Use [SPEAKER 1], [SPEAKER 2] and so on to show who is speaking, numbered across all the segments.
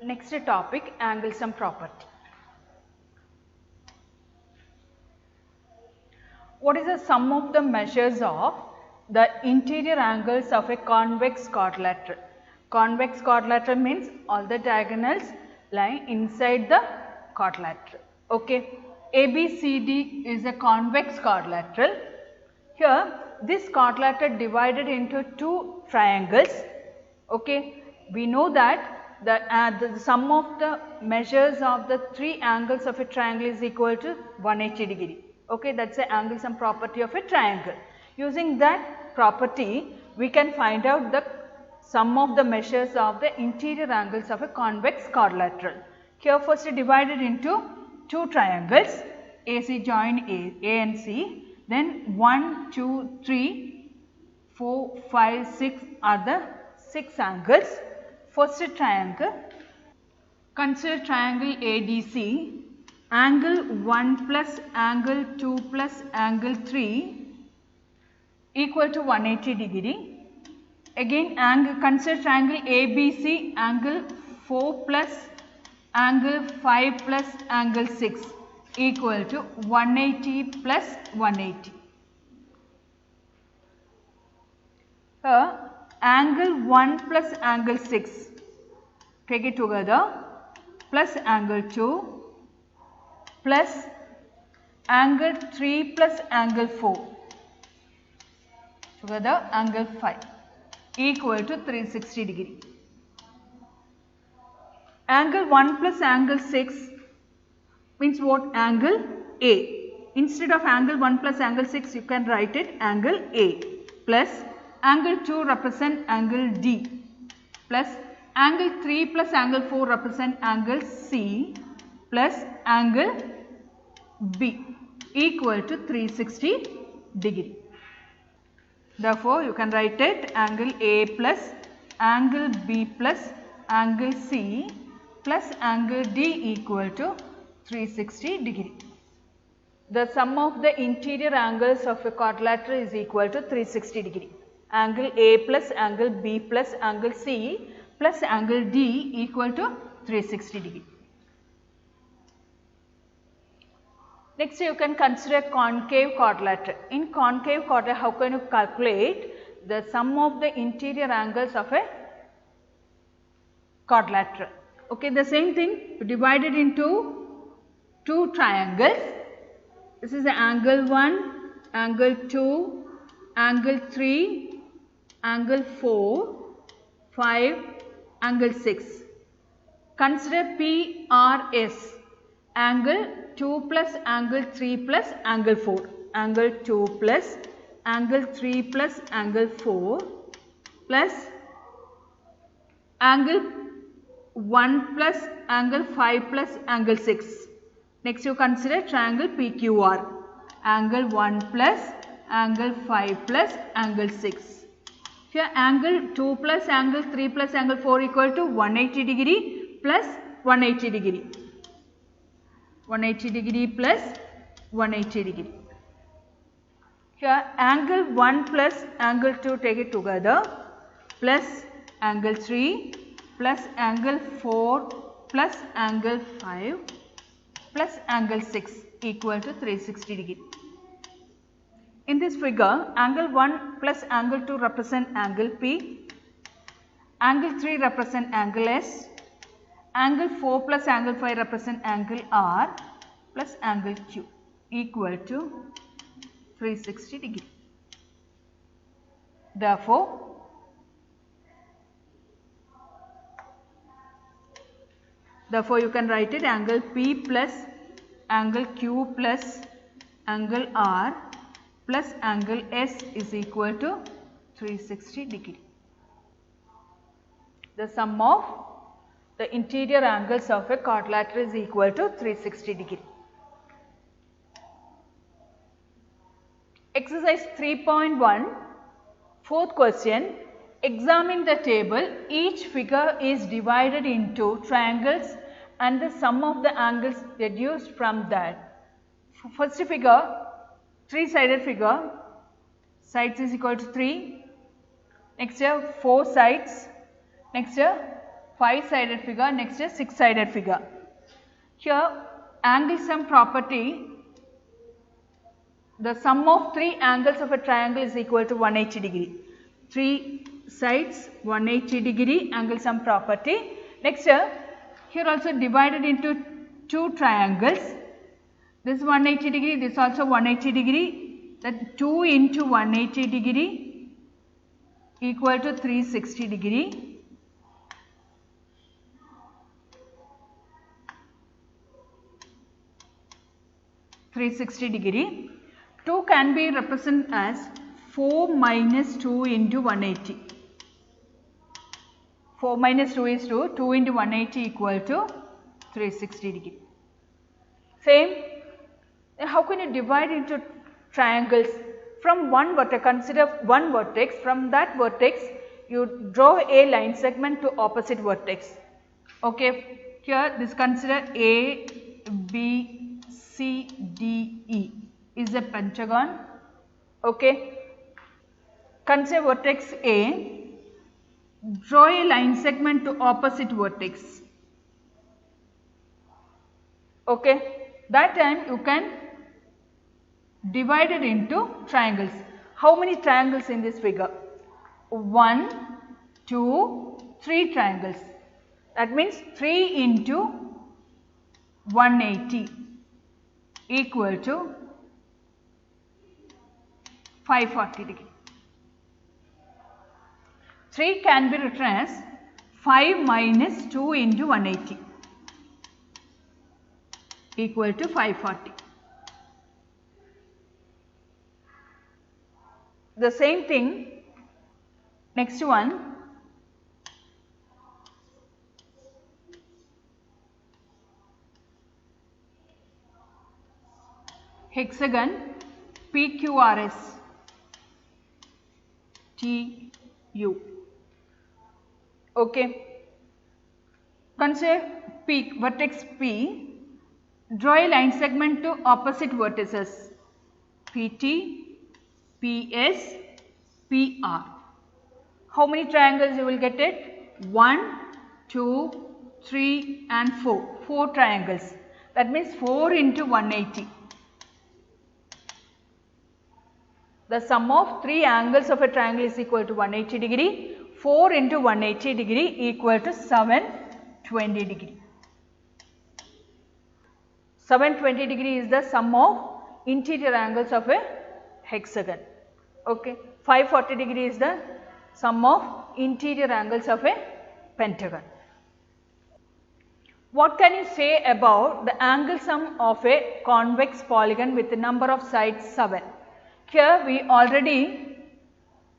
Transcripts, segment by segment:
[SPEAKER 1] Next topic, angle sum property. What is the sum of the measures of the interior angles of a convex quadrilateral? Convex quadrilateral means all the diagonals lie inside the quadrilateral. Okay. ABCD is a convex quadrilateral. Here this quadrilateral divided into two triangles. Okay. We know that the sum of the measures of the three angles of a triangle is equal to 180 degree. Okay, that is the angle sum property of a triangle. Using that property, we can find out the sum of the measures of the interior angles of a convex quadrilateral. Here first divided into two triangles, AC join A and C, then 1, 2, 3, 4, 5, 6 are the 6 angles. First triangle, consider triangle ADC, angle 1 plus angle 2 plus angle 3 equal to 180 degree. Again consider triangle ABC, angle 4 plus angle 5 plus angle 6 equal to 180 plus 180. Here angle 1 plus angle 6, take it together, plus angle 2 plus angle 3 plus angle 4, together angle 5 equal to 360 degree. Angle 1 plus angle 6 means what? Angle A. Instead of angle 1 plus angle 6, you can write it angle A, plus angle 2 represent angle D, plus angle 3 plus angle 4 represent angle C, plus angle B equal to 360 degree. Therefore, you can write it angle A plus angle B plus angle C plus angle D equal to 360 degree. The sum of the interior angles of a quadrilateral is equal to 360 degree. Angle A plus angle B plus angle C plus angle D equal to 360 degree. Next, you can consider concave quadrilateral. In concave quadrilateral, how can you calculate the sum of the interior angles of a quadrilateral? Okay, the same thing, divided into two triangles. This is the angle 1, angle 2, angle 3, angle 4, 5, angle 6. Consider PRS, angle 2 plus angle 3 plus angle 4, angle 2 plus angle 3 plus angle 4 plus angle 1 plus angle 5 plus angle 6. Next you consider triangle PQR, angle 1 plus angle 5 plus angle 6. Here angle 2 plus angle 3 plus angle 4 equal to 180 degree plus 180 degree. 180 degree plus 180 degree. Here angle 1 plus angle 2, take it together, plus angle 3 plus angle 4 plus angle 5 plus angle 6 equal to 360 degree. In this figure, angle 1 plus angle 2 represent angle P, angle 3 represent angle S, angle 4 plus angle 5 represent angle R plus angle Q equal to 360 degree. Therefore, you can write it angle P plus angle Q plus angle R plus angle S is equal to 360 degree. The sum of the interior angles of a quadrilateral is equal to 360 degree. Exercise 3.1, fourth question. Examine the table. Each figure is divided into triangles and the sum of the angles deduced from that. First figure, three-sided figure, sides is equal to 3. Next here 4 sides. Next here 5-sided figure. Next is 6-sided figure. Here angle sum property, the sum of 3 angles of a triangle is equal to 180 degree. 3 sides 180 degree angle sum property. Next here also divided into 2 triangles. This 180 degree, this also 180 degree. That 2 into 180 degree equal to 360 degree. 360 degree. 2 can be represented as 4 minus 2 into 180. 4 minus 2 is 2. 2 into 180 equal to 360 degree. Same. How can you divide into triangles? From one vertex, consider one vertex. From that vertex, you draw a line segment to opposite vertex. Okay. Here, this consider A, B, C, D, E is a pentagon. Okay. Consider vertex A. Draw a line segment to opposite vertex. Okay. That time you can divide it into triangles. How many triangles in this figure? 1, 2, 3 triangles. That means 3 into 180 equal to 540 degree. 3 can be written as 5 minus 2 into 180 equal to 540. The same thing, next one, hexagon PQRS TU. Okay. Consider P, vertex P. Draw a line segment to opposite vertices PT, PS, PR. How many triangles you will get it? 1, 2, 3 and 4. 4 triangles. That means 4 into 180. The sum of 3 angles of a triangle is equal to 180 degree. 4 into 180 degree equal to 720 degree. 720 degree is the sum of interior angles of a hexagon. Okay. 540 degree is the sum of interior angles of a pentagon. What can you say about the angle sum of a convex polygon with the number of sides 7? Here we already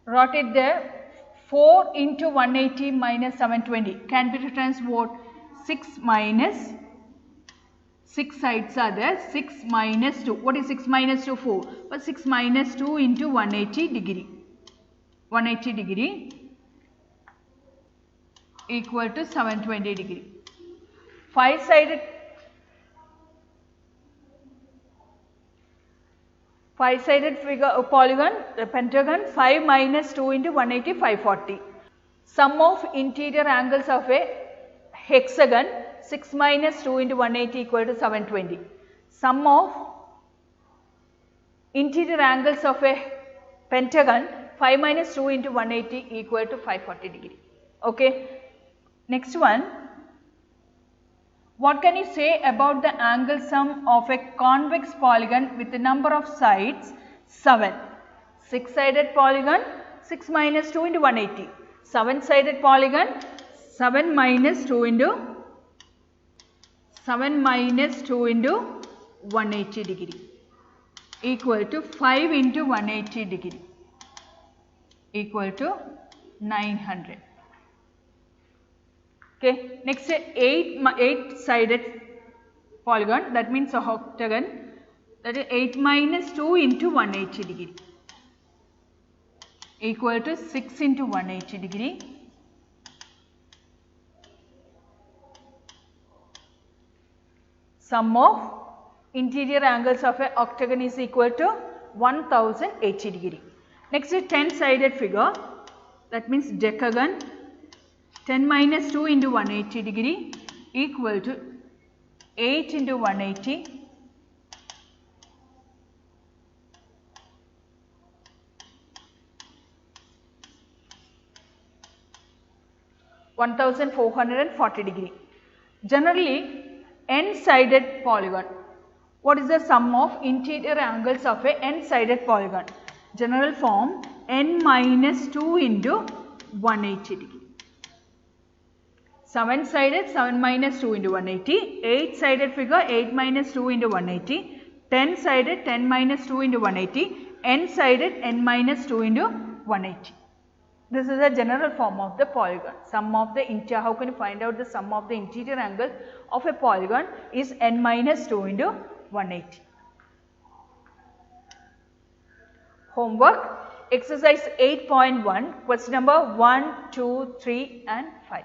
[SPEAKER 1] wrote it there. 4 into 180 minus 720 can be written as what? 6 minus 6 sides are there. 6 minus 2. What is 6 minus 2? 4. But 6 minus 2 into 180 degree. 180 degree equal to 720 degree. 5-sided figure polygon, the pentagon, 5 minus 2 into 180, 540. Sum of interior angles of a hexagon, 6 minus 2 into 180 equal to 720. Sum of interior angles of a pentagon, 5 minus 2 into 180 equal to 540 degree. Okay. Next one. What can you say about the angle sum of a convex polygon with the number of sides 7? 6-sided polygon, 6 minus 2 into 180. 7-sided polygon, 7 minus 2 into 180 degree equal to 5 into 180 degree equal to 900. Okay. Next 8-sided polygon, that means a octagon, that is 8 minus 2 into 180 degree equal to 6 into 180 degree. Sum of interior angles of a octagon is equal to 1080 degree. Next is 10-sided figure, that means decagon 10 minus 2 into 180 degree equal to 8 into 180 1440 degree. Generally, n-sided polygon. What is the sum of interior angles of a n-sided polygon? General form n minus 2 into 180 degree. 7-sided 7 minus 2 into 180. 8-sided figure 8 minus 2 into 180. 10-sided 10 minus 2 into 180. N-sided n minus 2 into 180. This is a general form of the polygon. Sum of the interior, how can you find out the sum of the interior angle of a polygon is n minus 2 into 180. Homework, exercise 8.1, question number 1, 2, 3 and 5.